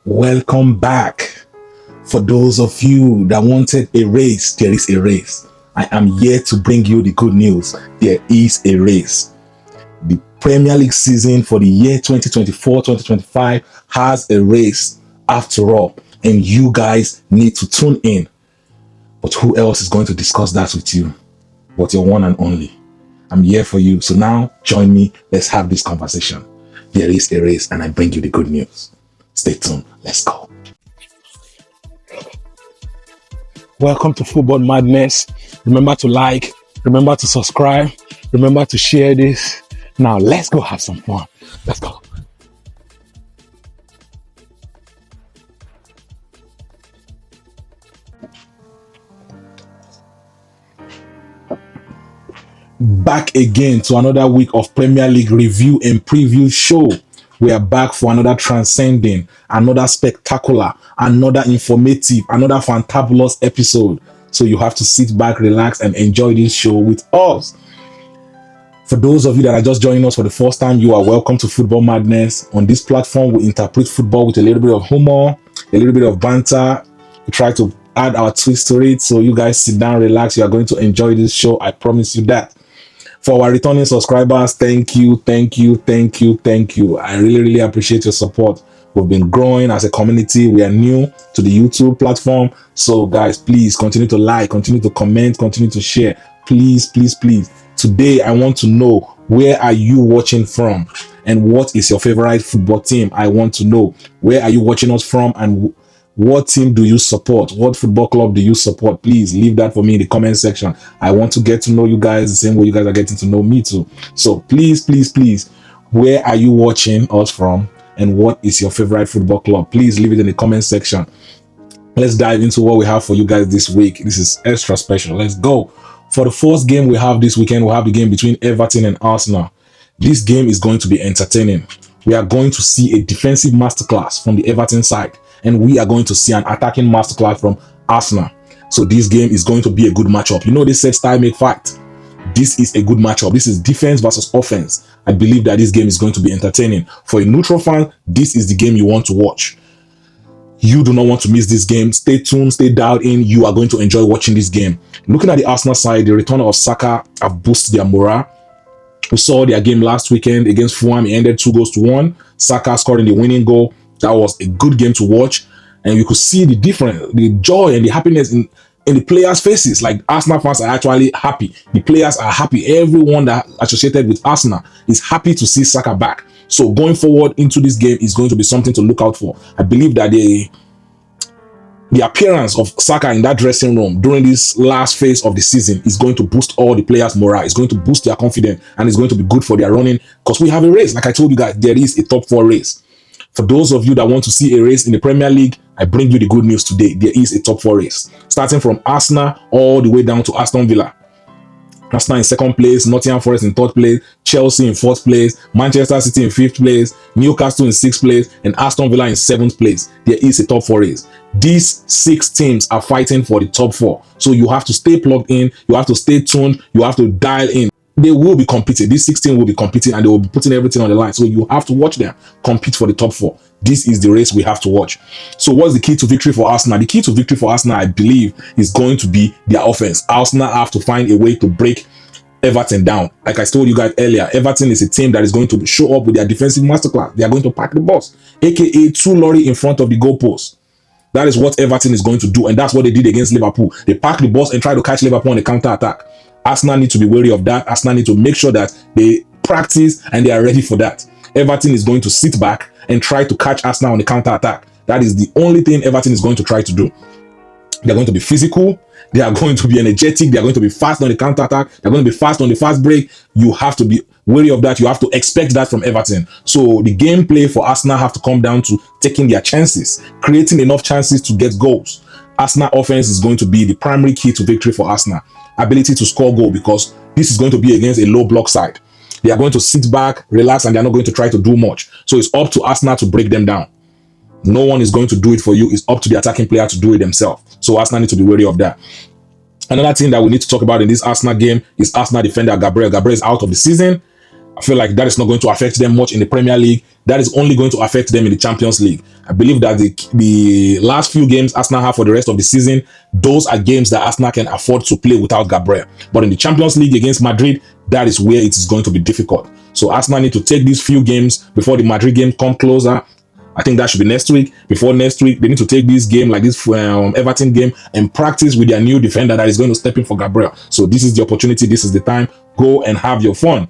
Welcome back. For those of you that wanted a race, there is a race. I am here to bring you the good news. There is a race. The Premier League season for the year 2024-2025 has a race after all, and you guys need to tune in. But who else is going to discuss that with you? But your one and only. I'm here for you. So now join me. Let's have this conversation. There is a race, and I bring you the good news. Stay tuned. Let's go. Welcome to Football Madness. Remember to like, remember to subscribe, remember to share this. Now let's go have some fun. Let's go. Back again to another week of Premier League review and preview show. We are back for another transcending, another spectacular, another informative, another fantabulous episode. So you have to sit back, relax, and enjoy this show with us. For those of you that are just joining us for the first time, you are welcome to Football Madness. On this platform, we interpret football with a little bit of humor, a little bit of banter. We try to add our twist to it. So you guys sit down, relax. You are going to enjoy this show. I promise you that. For our returning subscribers, thank you. I really appreciate your support. We've been growing as a community. We are new to the YouTube platform. So guys, please continue to like, continue to comment, continue to share. Please. Today, I want to know, where are you watching from? And what is your favorite football team? I want to know, where are you watching us from? And what team do you support? What football club do you support? Please leave that for me in the comment section. I want to get to know you guys the same way you guys are getting to know me too. So please, where are you watching us from? And what is your favorite football club? Please leave it in the comment section. Let's dive into what we have for you guys this week. This is extra special. Let's go. For the first game we have this weekend, we have the game between Everton and Arsenal. This game is going to be entertaining. We are going to see a defensive masterclass from the Everton side, and we are going to see an attacking masterclass from Arsenal. So this game is going to be a good matchup. You know, they said style make fight. This is a good matchup. This is defense versus offense. I believe that this game is going to be entertaining. For a neutral fan, this is the game you want to watch. You do not want to miss this game. Stay tuned, stay dialed in. You are going to enjoy watching this game. Looking at the Arsenal side, the return of Saka have boosted their morale. We saw their game last weekend against Fulham. It ended 2-1. Saka scoring the winning goal. That was a good game to watch. And you could see the difference, the joy and the happiness in the players' faces. Like, Arsenal fans are actually happy. The players are happy. Everyone that associated with Arsenal is happy to see Saka back. So going forward into this game is going to be something to look out for. I believe that the appearance of Saka in that dressing room during this last phase of the season is going to boost all the players' morale. It's going to boost their confidence, and it's going to be good for their running, because we have a race. Like I told you guys, there is a top 4 race. For those of you that want to see a race in the Premier League, I bring you the good news today. There is a top 4 race, starting from Arsenal all the way down to Aston Villa. Arsenal in 2nd place, Nottingham Forest in 3rd place, Chelsea in 4th place, Manchester City in 5th place, Newcastle in 6th place, and Aston Villa in 7th place. There is a top 4 race. These 6 teams are fighting for the top 4. So you have to stay plugged in, you have to stay tuned, you have to dial in. They will be competing. These 6 teams will be competing, and they will be putting everything on the line. So you have to watch them compete for the top 4. This is the race we have to watch. So what's the key to victory for Arsenal? The key to victory for Arsenal, I believe, is going to be their offense. Arsenal have to find a way to break Everton down. Like I told you guys earlier, Everton is a team that is going to show up with their defensive masterclass. They are going to pack the bus, aka 2 lorry in front of the goalpost. That is what Everton is going to do, and that's what they did against Liverpool. They packed the bus and tried to catch Liverpool on the counter-attack. Arsenal need to be wary of that. Arsenal need to make sure that they practice and they are ready for that. Everton is going to sit back and try to catch Arsenal on the counter-attack. That is the only thing Everton is going to try to do. They're going to be physical. They are going to be energetic. They are going to be fast on the counter-attack. They're going to be fast on the fast break. You have to be wary of that. You have to expect that from Everton. So the gameplay for Arsenal have to come down to taking their chances, creating enough chances to get goals. Arsenal offense is going to be the primary key to victory for Arsenal. Ability to score goal, because this is going to be against a low block side. They are going to sit back, relax, and they're not going to try to do much. So it's up to Arsenal to break them down. No one is going to do it for you. It's up to the attacking player to do it themselves. So Arsenal need to be wary of that. Another thing that we need to talk about in this Arsenal game is Arsenal defender Gabriel. Gabriel is out of the season. I feel like that is not going to affect them much in the Premier League. That is only going to affect them in the Champions League. I believe that the last few games Arsenal have for the rest of the season, those are games that Arsenal can afford to play without Gabriel. But in the Champions League against Madrid, that is where it is going to be difficult. So Arsenal need to take these few games before the Madrid game come closer. I think that should be next week. Before next week, they need to take this game, like this Everton game, and practice with their new defender that is going to step in for Gabriel. So this is the opportunity. This is the time. Go and have your fun.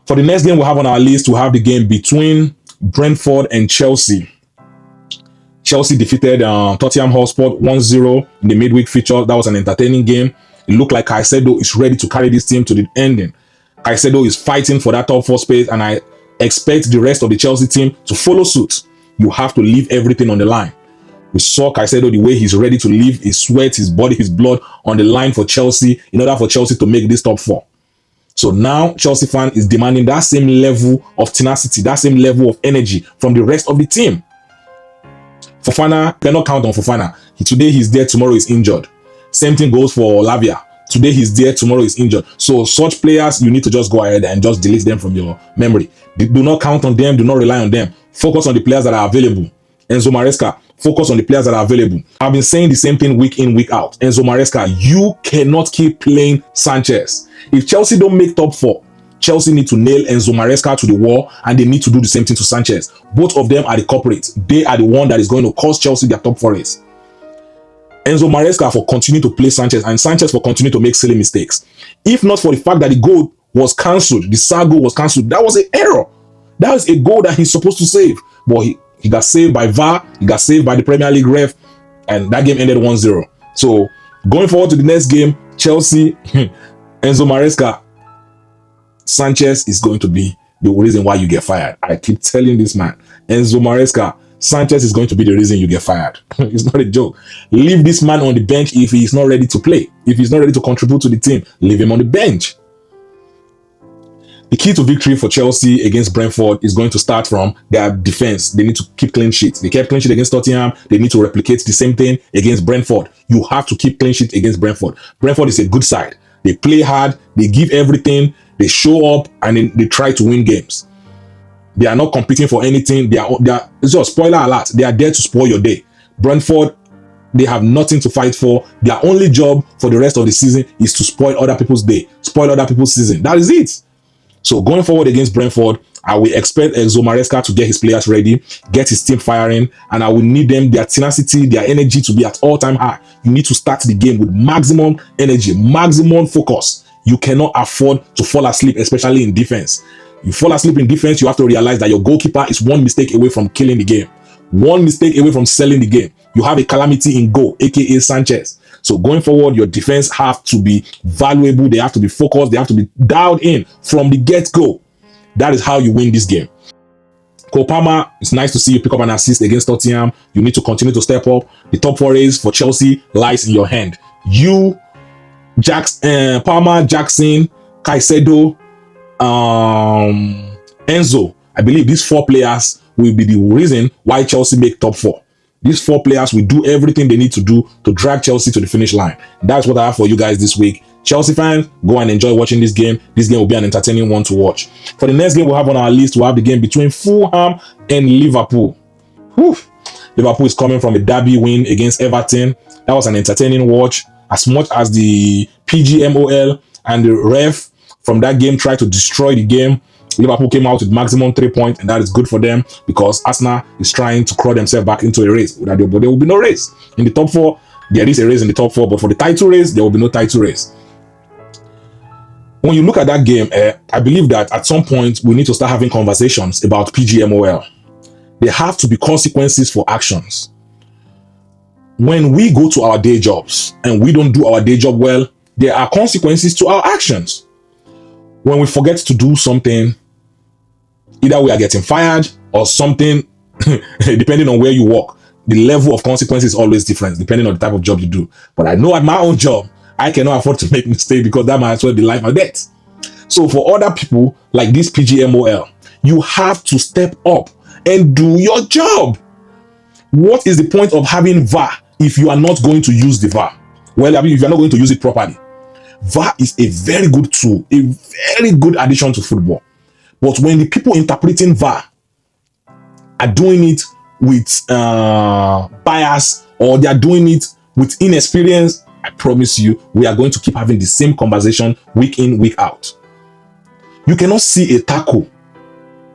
For the next game we have on our list, we have the game between Brentford and Chelsea. Chelsea defeated Tottenham Hotspur 1-0 in the midweek fixture. That was an entertaining game. It looked like Caicedo is ready to carry this team to the ending. Caicedo is fighting for that top 4 space, and I expect the rest of the Chelsea team to follow suit. You have to leave everything on the line. We saw Caicedo, the way he's ready to leave his sweat, his body, his blood on the line for Chelsea in order for Chelsea to make this top 4. So now Chelsea fan is demanding that same level of tenacity, that same level of energy from the rest of the team. Fofana, cannot count on Fofana. Today he's there, tomorrow he's injured. Same thing goes for Lavia. Today he's there, tomorrow he's injured. So such players, you need to just go ahead and just delete them from your memory. Do not count on them, do not rely on them. Focus on the players that are available. Enzo Maresca, focus on the players that are available. I've been saying the same thing week in, week out. Enzo Maresca, you cannot keep playing Sanchez. If Chelsea don't make top 4, Chelsea need to nail Enzo Maresca to the wall, and they need to do the same thing to Sanchez. Both of them are the culprits. They are the one that is going to cost Chelsea their top 4 race. Enzo Maresca for continuing to play Sanchez, and Sanchez for continuing to make silly mistakes. If not for the fact that the goal was cancelled, the SAR goal was cancelled, that was an error. That was a goal that he's supposed to save. But he got saved by VAR, he got saved by the Premier League ref, and that game ended 1-0. So going forward to the next game, Chelsea, Enzo Maresca, Sanchez is going to be the reason why you get fired. I keep telling this man, Enzo Maresca, Sanchez is going to be the reason you get fired. It's not a joke. Leave this man on the bench if he's not ready to play. If he's not ready to contribute to the team, leave him on the bench. The key to victory for Chelsea against Brentford is going to start from their defense. They need to keep clean sheets. They kept clean sheet against Tottenham. They need to replicate the same thing against Brentford. You have to keep clean sheet against Brentford. Brentford is a good side. They play hard. They give everything. They show up, and they try to win games. They are not competing for anything. They are it's just spoiler alert. They are there to spoil your day. Brentford, they have nothing to fight for. Their only job for the rest of the season is to spoil other people's day, spoil other people's season. That is it. So going forward against Brentford, I will expect Enzo Maresca to get his players ready, get his team firing, and I will need them, their tenacity, their energy to be at all-time high. You need to start the game with maximum energy, maximum focus. You cannot afford to fall asleep, especially in defense. You fall asleep in defense, you have to realize that your goalkeeper is one mistake away from killing the game. One mistake away from selling the game. You have a calamity in goal, aka Sanchez. So going forward, your defense have to be valuable. They have to be focused. They have to be dialed in from the get-go. That is how you win this game. Cole Palmer, it's nice to see you pick up an assist against Tottenham. You need to continue to step up. The top 4 race for Chelsea lies in your hand. You, Palmer, Jackson, Caicedo, Enzo. I believe these 4 players will be the reason why Chelsea make top 4. These 4 players will do everything they need to do to drag Chelsea to the finish line. That's what I have for you guys this week. Chelsea fans, go and enjoy watching this game. This game will be an entertaining one to watch. For the next game we'll have on our list, we'll have the game between Fulham and Liverpool. Whew. Liverpool is coming from a derby win against Everton. That was an entertaining watch. As much as the PGMOL and the ref from that game tried to destroy the game, Liverpool came out with maximum 3 points, and that is good for them because Arsenal is trying to crawl themselves back into a race. But there will be no race. In the top 4, there is a race in the top 4, but for the title race, there will be no title race. When you look at that game, I believe that at some point, we need to start having conversations about PGMOL. There have to be consequences for actions. When we go to our day jobs and we don't do our day job well, there are consequences to our actions. When we forget to do something, either we are getting fired or something, depending on where you work. The level of consequences is always different depending on the type of job you do. But I know at my own job, I cannot afford to make mistakes because that might as well be life or death. So for other people like this PGMOL, you have to step up and do your job. What is the point of having VAR if you are not going to use the VAR? Well, I mean, if you're not going to use it properly. VAR is a very good tool, a very good addition to football. But when the people interpreting VAR are doing it with bias, or they are doing it with inexperience, I promise you, we are going to keep having the same conversation week in, week out. You cannot see a tackle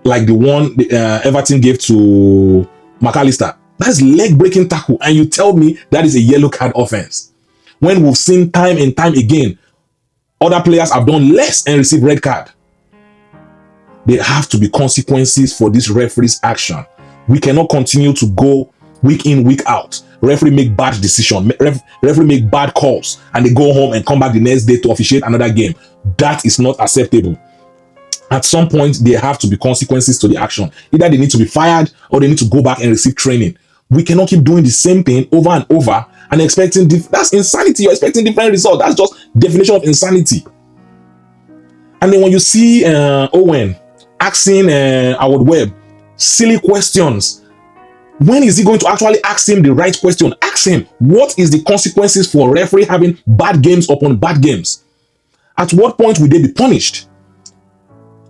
like the one Everton gave to McAllister. That's leg-breaking tackle, and you tell me that is a yellow card offense. When we've seen time and time again, other players have done less and received red card. There have to be consequences for this referee's action. We cannot continue to go week in, week out. Referee make bad decisions, referee make bad calls, and they go home and come back the next day to officiate another game. That is not acceptable. At some point, there have to be consequences to the action. Either they need to be fired or they need to go back and receive training. We cannot keep doing the same thing over and over and expecting that's insanity. You're expecting different results. That's just definition of insanity. And then when you see Owen asking Howard Webb silly questions, when is he going to actually ask him the right question? Ask him, what is the consequences for a referee having bad games upon bad games? At what point will they be punished?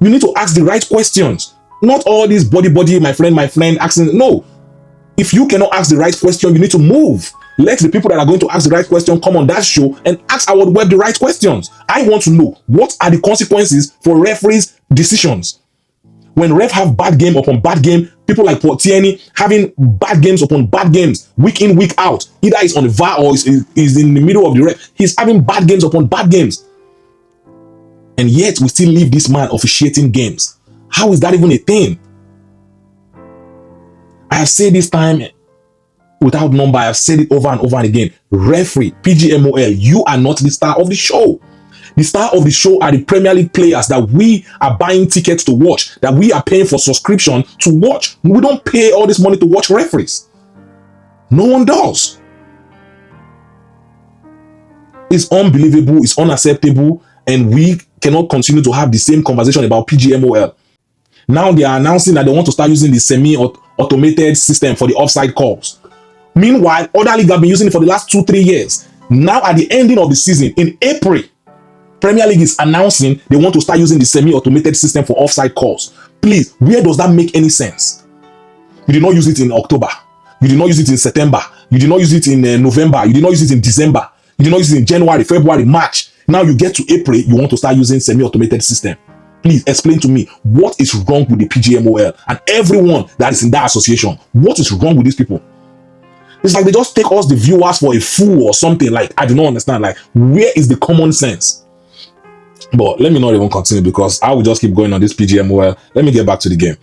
You need to ask the right questions. Not all these body, my friend, asking. No. If you cannot ask the right question, you need to move. Let the people that are going to ask the right question come on that show and ask Howard Webb the right questions. I want to know, what are the consequences for referees' decisions? When ref have bad game upon bad game, people like Paul Tierney having bad games upon bad games, week in, week out, either he's on the VAR or is in the middle of the ref, he's having bad games upon bad games. And yet we still leave this man officiating games. How is that even a thing? I have said this time without number. I have said it over and over and again. Referee, PGMOL, you are not the star of the show. The star of the show are the Premier League players that we are buying tickets to watch, that we are paying for subscription to watch. We don't pay all this money to watch referees. No one does. It's unbelievable. It's unacceptable. And we cannot continue to have the same conversation about PGMOL. Now they are announcing that they want to start using the semi-automated system for the offside calls. Meanwhile, other leagues have been using it for the last 2-3 years. Now at the ending of the season, in April, Premier League is announcing they want to start using the semi-automated system for offside calls. Please, where does that make any sense? You did not use it in October. You did not use it in September. You did not use it in November. You did not use it in December. You did not use it in January, February, March. Now you get to April, you want to start using semi-automated system. Please explain to me, what is wrong with the PGMOL and everyone that is in that association? What is wrong with these people? It's like they just take us, the viewers, for a fool or something. Like, I do not understand. Like, where is the common sense? But let me not even continue, because I will just keep going on this PGMOL. Let me get back to the game.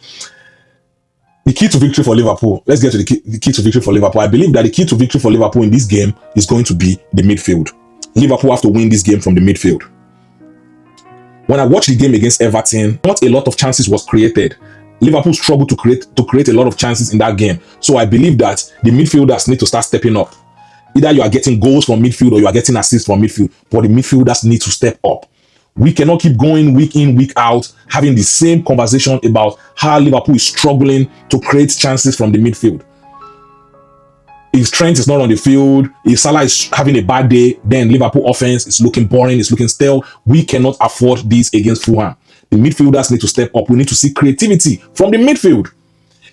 The key to victory for Liverpool. Let's get to the key to victory for Liverpool. I believe that the key to victory for Liverpool in this game is going to be the midfield. Liverpool have to win this game from the midfield. When I watched the game against Everton, not a lot of chances was created. Liverpool struggled to create a lot of chances in that game. So I believe that the midfielders need to start stepping up. Either you are getting goals from midfield or you are getting assists from midfield, but the midfielders need to step up. We cannot keep going week in, week out, having the same conversation about how Liverpool is struggling to create chances from the midfield. If Trent is not on the field, if Salah is having a bad day, then Liverpool offense is looking boring, it's looking stale. We cannot afford this against Fulham. The midfielders need to step up. We need to see creativity from the midfield.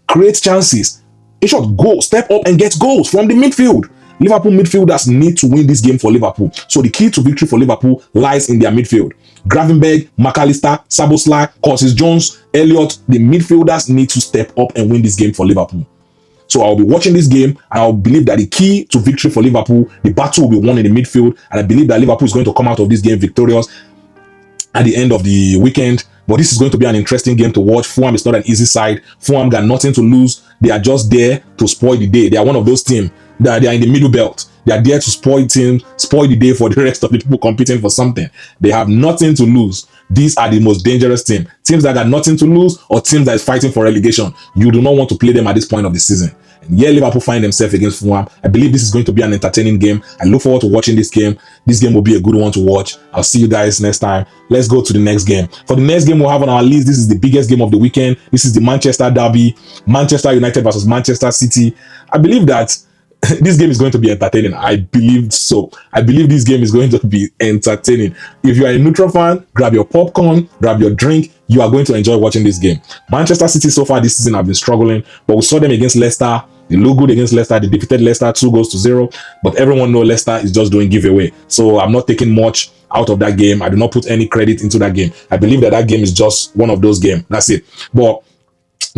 Create chances. In short, go, step up and get goals from the midfield. Liverpool midfielders need to win this game for Liverpool. So the key to victory for Liverpool lies in their midfield. Gravenberch, McAllister, Szoboszlai, Curtis Jones, Elliott, the midfielders need to step up and win this game for Liverpool. So I'll be watching this game, and I'll believe that the key to victory for Liverpool, the battle will be won in the midfield, and I believe that Liverpool is going to come out of this game victorious at the end of the weekend. But this is going to be an interesting game to watch. Fulham is not an easy side. Fulham got nothing to lose. They are just there to spoil the day. They are one of those teams that they are in the middle belt. They are there to spoil the day for the rest of the people competing for something. They have nothing to lose. These are the most dangerous teams. Teams that got nothing to lose, or teams that is fighting for relegation. You do not want to play them at this point of the season. And yeah, Liverpool find themselves against Fulham. I believe this is going to be an entertaining game. I look forward to watching this game. This game will be a good one to watch. I'll see you guys next time. Let's go to the next game. For the next game we'll have on our list, this is the biggest game of the weekend. This is the Manchester Derby. Manchester United versus Manchester City. I believe that this game is going to be entertaining. I believe so. I believe this game is going to be entertaining. If you are a neutral fan, grab your popcorn, grab your drink, you are going to enjoy watching this game. Manchester City so far this season have been struggling, but we saw them against Leicester. They look good against Leicester. They defeated Leicester 2-0, but everyone knows Leicester is just doing giveaway. So I'm not taking much out of that game. I do not put any credit into that game. I believe that game is just one of those games. That's it. But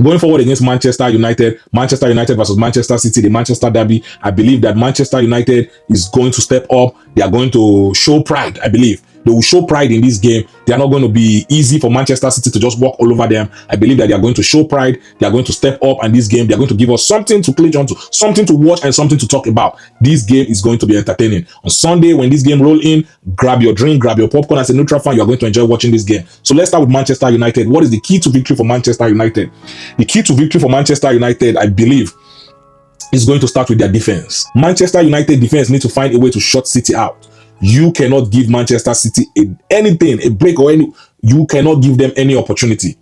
going forward against Manchester United versus Manchester City, the Manchester derby, I believe that Manchester United is going to step up. They are going to show pride, I believe. They will show pride in this game. They are not going to be easy for Manchester City to just walk all over them. I believe that they are going to show pride. They are going to step up, and this game, they are going to give us something to cling on to, something to watch, and something to talk about. This game is going to be entertaining. On Sunday, when this game roll in, grab your drink, grab your popcorn. As a neutral fan, you are going to enjoy watching this game. So let's start with Manchester United. What is the key to victory for Manchester United? The key to victory for Manchester United, I believe, is going to start with their defense. Manchester United defense need to find a way to shut City out. You cannot give Manchester City anything, a break or any. You cannot give them any opportunity.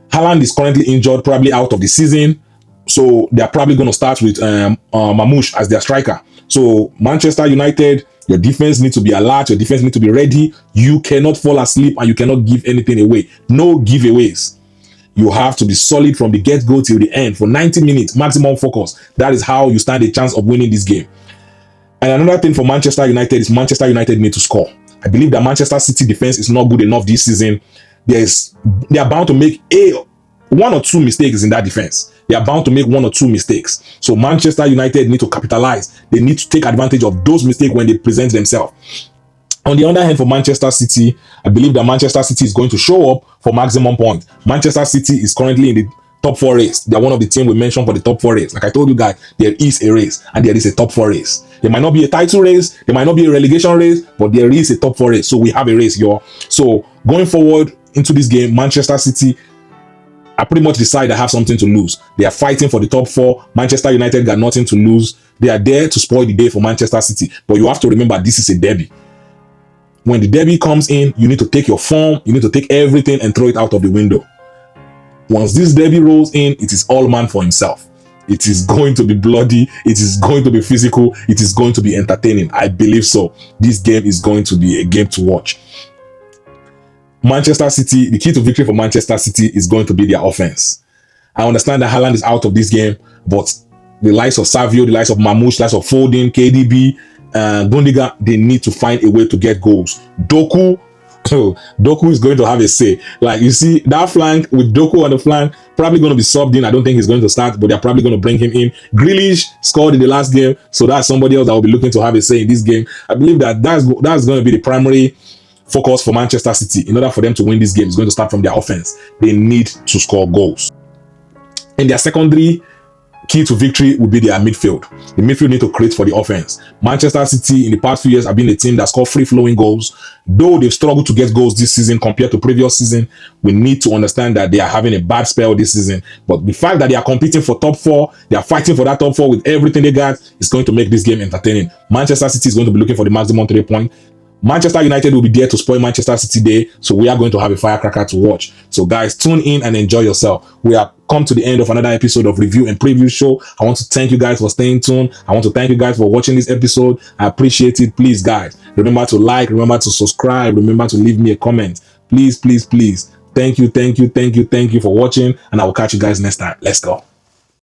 Haaland is currently injured, probably out of the season. So they are probably going to start with Mamouche as their striker. So Manchester United, your defense needs to be alert. Your defense needs to be ready. You cannot fall asleep and you cannot give anything away. No giveaways. You have to be solid from the get-go till the end for 90 minutes, maximum focus. That is how you stand a chance of winning this game. And another thing for Manchester United is Manchester United need to score. I believe that Manchester City defense is not good enough this season. They are bound to make one or two mistakes in that defense. They are bound to make one or two mistakes. So Manchester United need to capitalize. They need to take advantage of those mistakes when they present themselves. On the other hand, for Manchester City, I believe that Manchester City is going to show up for maximum points. Manchester City is currently in the top 4 race. They are one of the teams we mentioned for the top 4 race. Like I told you guys, there is a race and there is a top 4 race. There might not be a title race, there might not be a relegation race, but there is a top 4 race. So we have a race, y'all. So going forward into this game, Manchester City, I pretty much decide I have something to lose. They are fighting for the top 4. Manchester United got nothing to lose. They are there to spoil the day for Manchester City. But you have to remember, this is a derby. When the derby comes in, you need to take your form, you need to take everything and throw it out of the window. Once this derby rolls in, it is all man for himself. It is going to be bloody. It is going to be physical. It is going to be entertaining. I believe so. This game is going to be a game to watch. Manchester City, the key to victory for Manchester City is going to be their offense. I understand that Haaland is out of this game, but the likes of Savio, the likes of Mamouche, the likes of Foden, KDB, Gundogan, they need to find a way to get goals. Doku is going to have a say. Like you see that flank with Doku on the flank, probably going to be subbed in. I don't think he's going to start, but they're probably going to bring him in. Grealish scored in the last game, so that's somebody else that will be looking to have a say in this game. I believe that that's going to be the primary focus for Manchester City. In order for them to win this game, it's going to start from their offense. They need to score goals. In their secondary, key to victory will be their midfield. The midfield need to create for the offense. Manchester City in the past few years have been a team that scored free-flowing goals. Though they've struggled to get goals this season compared to previous season, we need to understand that they are having a bad spell this season. But the fact that they are competing for top 4, they are fighting for that top 4 with everything they got, is going to make this game entertaining. Manchester City is going to be looking for the maximum 3 points. Manchester United will be there to spoil Manchester City Day, so we are going to have a firecracker to watch. So guys, tune in and enjoy yourself. We have come to the end of another episode of Review and Preview Show. I want to thank you guys for staying tuned. I want to thank you guys for watching this episode. I appreciate it. Please, guys, remember to like, remember to subscribe, remember to leave me a comment. Please, please, please. Thank you for watching, and I will catch you guys next time. Let's go.